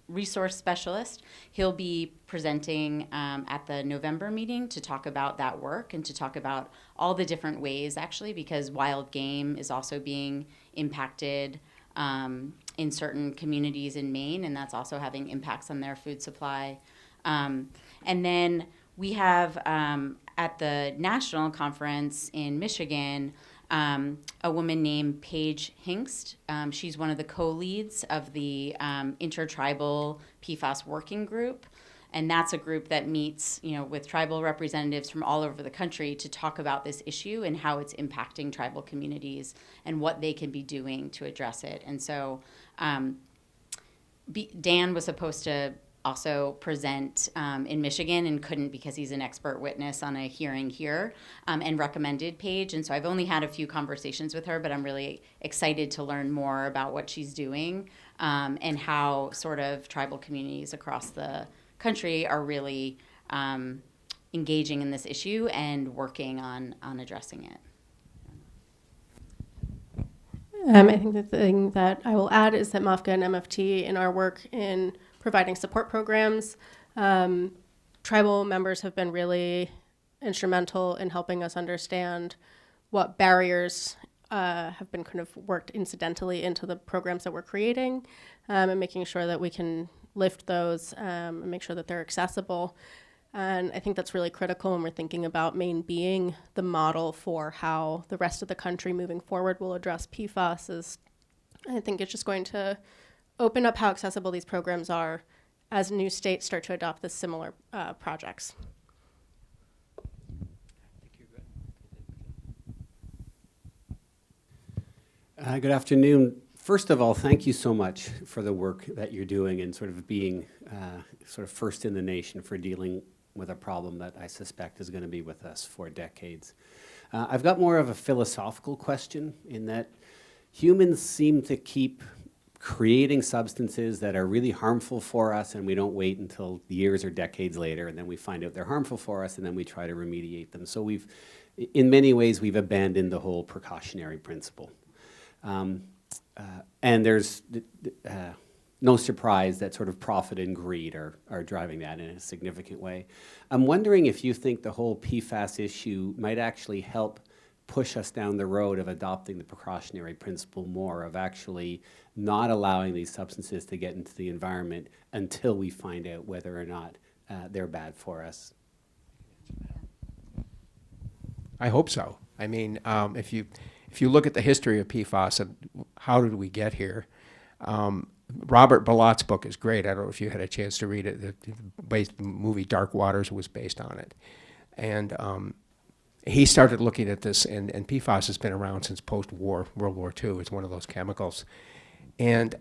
Speaker 3: resource specialist, he'll be presenting at the November meeting to talk about that work and to talk about all the different ways, actually, because wild game is also being impacted in certain communities in Maine, and that's also having impacts on their food supply. And then we have at the national conference in Michigan, a woman named Paige Hingst. She's one of the co-leads of the Intertribal PFAS Working Group. And that's a group that meets, with tribal representatives from all over the country to talk about this issue and how it's impacting tribal communities and what they can be doing to address it. And so Dan was supposed to also present in Michigan and couldn't because he's an expert witness on a hearing here, and recommended Paige. And so I've only had a few conversations with her, but I'm really excited to learn more about what she's doing and how sort of tribal communities across the country are really engaging in this issue and working on addressing it.
Speaker 2: I think the thing that I will add is that MAFCA and MFT, in our work in providing support programs, tribal members have been really instrumental in helping us understand what barriers have been kind of worked incidentally into the programs that we're creating, and making sure that we can lift those and make sure that they're accessible. And I think that's really critical when we're thinking about Maine being the model for how the rest of the country moving forward will address PFAS. I think it's just going to open up how accessible these programs are as new states start to adopt the similar projects.
Speaker 6: Good afternoon. First of all, thank you so much for the work that you're doing and sort of being sort of first in the nation for dealing with a problem that I suspect is going to be with us for decades. I've got more of a philosophical question in that humans seem to keep creating substances that are really harmful for us, and we don't wait until years or decades later, and then we find out they're harmful for us, and then we try to remediate them. So in many ways, we've abandoned the whole precautionary principle. And there's no surprise that sort of profit and greed are driving that in a significant way. I'm wondering if you think the whole PFAS issue might actually help push us down the road of adopting the precautionary principle more, of actually not allowing these substances to get into the environment until we find out whether or not they're bad for us.
Speaker 4: I hope so. I mean, if you look at the history of PFAS and how did we get here, Robert Ballott's book is great. I don't know if you had a chance to read it. The movie Dark Waters was based on it. And he started looking at this, and PFAS has been around since post-war, World War II. It's one of those chemicals. And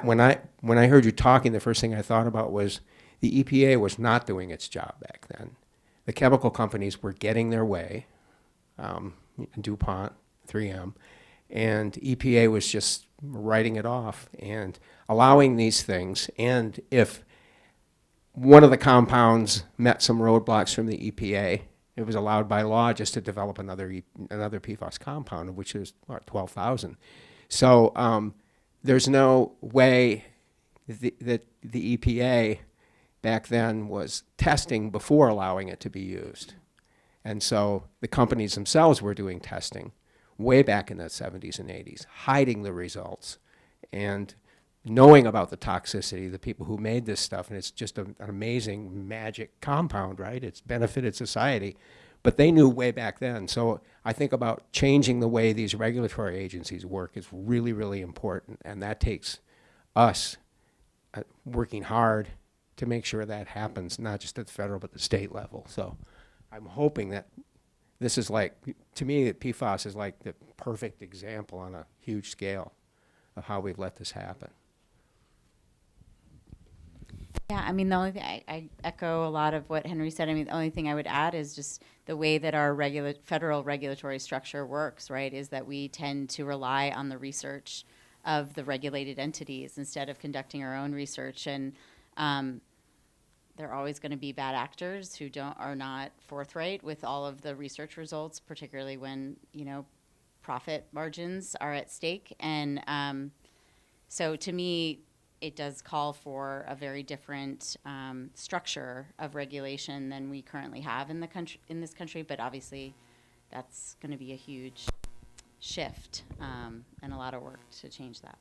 Speaker 4: when I heard you talking, the first thing I thought about was the EPA was not doing its job back then. The chemical companies were getting their way, DuPont, 3M, and EPA was just writing it off and allowing these things. And if one of the compounds met some roadblocks from the EPA, it was allowed by law just to develop another PFAS compound, of which there's 12,000. So there's no way that the EPA back then was testing before allowing it to be used. And so the companies themselves were doing testing way back in the 70s and 80s, hiding the results and knowing about the toxicity, the people who made this stuff, and it's just an amazing magic compound, right? It's benefited society, but they knew way back then. So I think about changing the way these regulatory agencies work is really, really important, and that takes us working hard to make sure that happens, not just at the federal but the state level. So I'm hoping that this is like, to me, PFAS is like the perfect example on a huge scale of how we've let this happen.
Speaker 3: Yeah, I mean, the only thing I echo a lot of what Henry said. I mean, the only thing I would add is just the way that our federal regulatory structure works, right, is that we tend to rely on the research of the regulated entities instead of conducting our own research. And there are always going to be bad actors who are not forthright with all of the research results, particularly when, profit margins are at stake. And so to me, it does call for a very different structure of regulation than we currently have in this country. But obviously, that's going to be a huge shift and a lot of work to change that.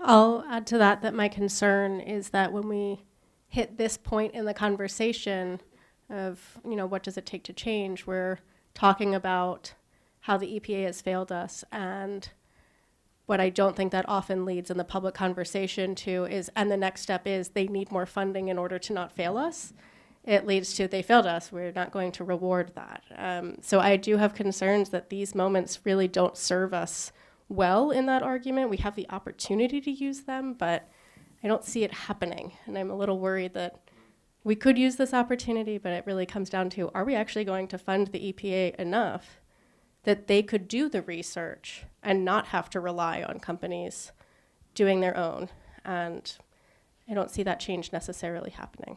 Speaker 2: I'll add to that my concern is that when we hit this point in the conversation of, what does it take to change, we're talking about how the EPA has failed us. And what I don't think that often leads in the public conversation to is, and the next step is they need more funding in order to not fail us. It leads to they failed us. We're not going to reward that. So I do have concerns that these moments really don't serve us well in that argument. We have the opportunity to use them, but I don't see it happening. And I'm a little worried that we could use this opportunity, but it really comes down to, are we actually going to fund the EPA enough that they could do the research and not have to rely on companies doing their own? And I don't see that change necessarily happening.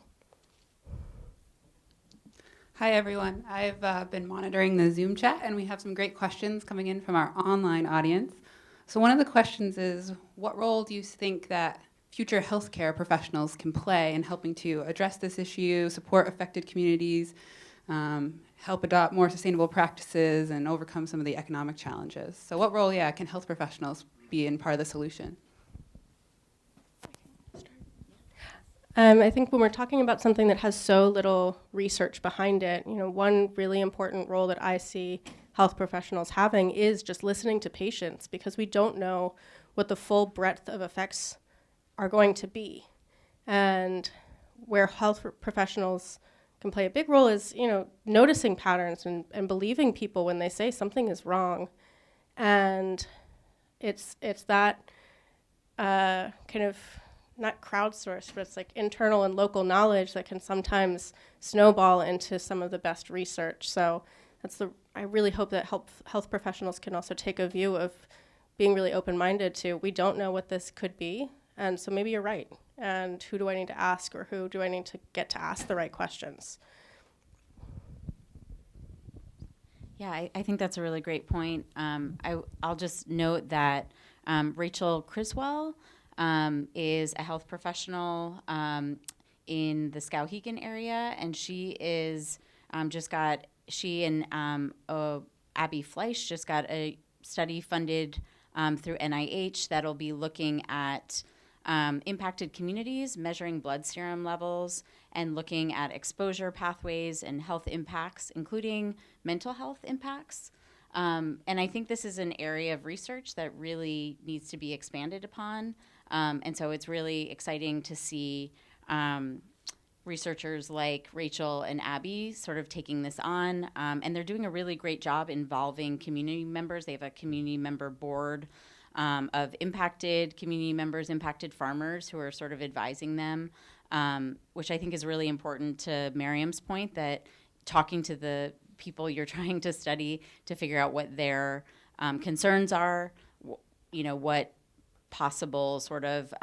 Speaker 7: Hi, everyone. I've been monitoring the Zoom chat, and we have some great questions coming in from our online audience. So one of the questions is, what role do you think that future healthcare professionals can play in helping to address this issue, support affected communities, help adopt more sustainable practices, and overcome some of the economic challenges? So what role, can health professionals be in part of the solution?
Speaker 2: I think when we're talking about something that has so little research behind it, one really important role that I see health professionals having is just listening to patients, because we don't know what the full breadth of effects are going to be. And where health professionals can play a big role is, noticing patterns and believing people when they say something is wrong. And it's that kind of not crowdsourced, but it's like internal and local knowledge that can sometimes snowball into some of the best research. So I really hope that health professionals can also take a view of being really open-minded to, we don't know what this could be, and so maybe you're right. And who do I need to ask, or who do I need to get to ask the right questions?
Speaker 3: Yeah, I think that's a really great point. I'll just note that Rachel Criswell is a health professional in the Skowhegan area, and she and Abby Fleisch just got a study funded through NIH that'll be looking at impacted communities, measuring blood serum levels, and looking at exposure pathways and health impacts, including mental health impacts. And I think this is an area of research that really needs to be expanded upon. And so it's really exciting to see researchers like Rachel and Abby sort of taking this on. And they're doing a really great job involving community members. They have a community member board of impacted community members, impacted farmers who are sort of advising them, which I think is really important to Miriam's point, that talking to the people you're trying to study to figure out what their concerns are, what possible sort of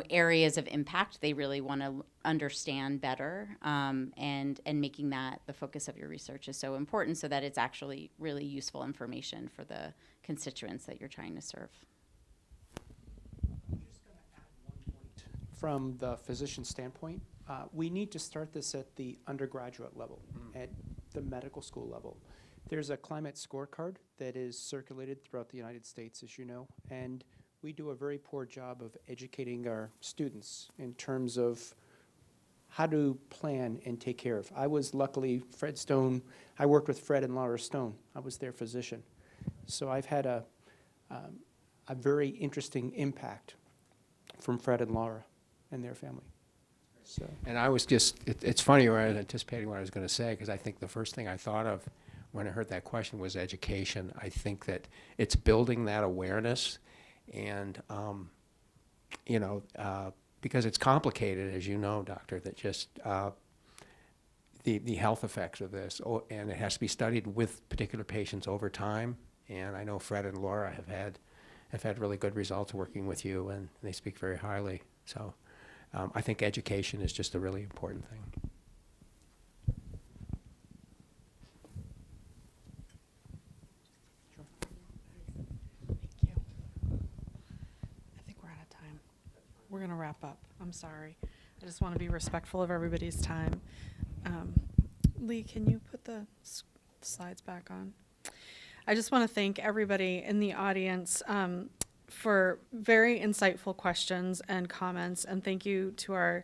Speaker 3: areas of impact they really want to understand better, and making that the focus of your research is so important, so that it's actually really useful information for the constituents that you're trying to serve.
Speaker 8: From the physician standpoint, we need to start this at the undergraduate level, at the medical school level. There's a climate scorecard that is circulated throughout the United States, as you know, and we do a very poor job of educating our students in terms of how to plan and take care of. I was luckily, Fred Stone, I worked with Fred and Laura Stone. I was their physician. So I've had a very interesting impact from Fred and Laura and their family. So.
Speaker 4: And I was just, it's funny, I was anticipating what I was going to say, because I think the first thing I thought of when I heard that question was education. I think that it's building that awareness, and, because it's complicated, as you know, Doctor, that just the health effects of this, and it has to be studied with particular patients over time. And I know Fred and Laura have had really good results working with you, and they speak very highly. So I think education is just a really important thing.
Speaker 1: Thank you. I think we're out of time. We're going to wrap up. I'm sorry. I just want to be respectful of everybody's time. Lee, can you put the slides back on? I just want to thank everybody in the audience for very insightful questions and comments, and thank you to our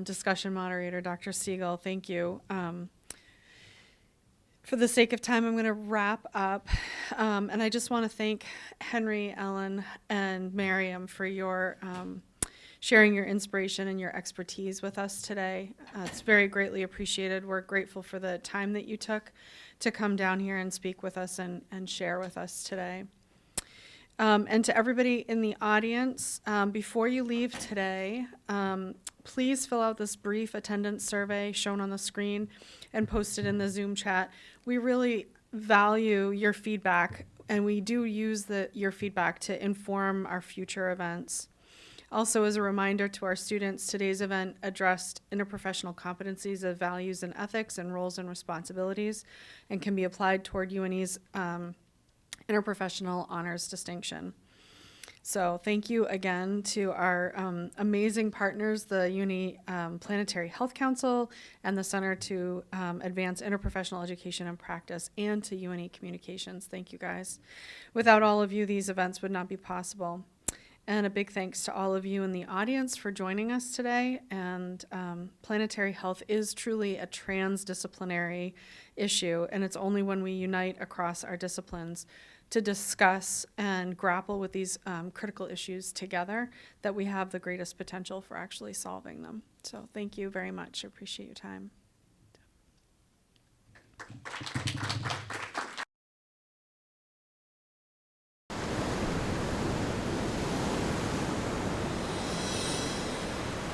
Speaker 1: discussion moderator, Dr. Siegel. Thank you. For the sake of time, I'm going to wrap up, and I just want to thank Henry, Ellen, and Miriam for your sharing your inspiration and your expertise with us today. It's very greatly appreciated. We're grateful for the time that you took to come down here and speak with us and share with us today. And to everybody in the audience, before you leave today, please fill out this brief attendance survey shown on the screen and post it in the Zoom chat. We really value your feedback, and we do use your feedback to inform our future events. Also, as a reminder to our students, today's event addressed interprofessional competencies of values and ethics and roles and responsibilities, and can be applied toward UNE's interprofessional honors distinction. So thank you again to our amazing partners, the UNE Planetary Health Council and the Center to Advance Interprofessional Education and Practice, and to UNE Communications. Thank you guys. Without all of you, these events would not be possible. And a big thanks to all of you in the audience for joining us today. And planetary health is truly a transdisciplinary issue, and it's only when we unite across our disciplines to discuss and grapple with these critical issues together that we have the greatest potential for actually solving them. So thank you very much. I appreciate your time.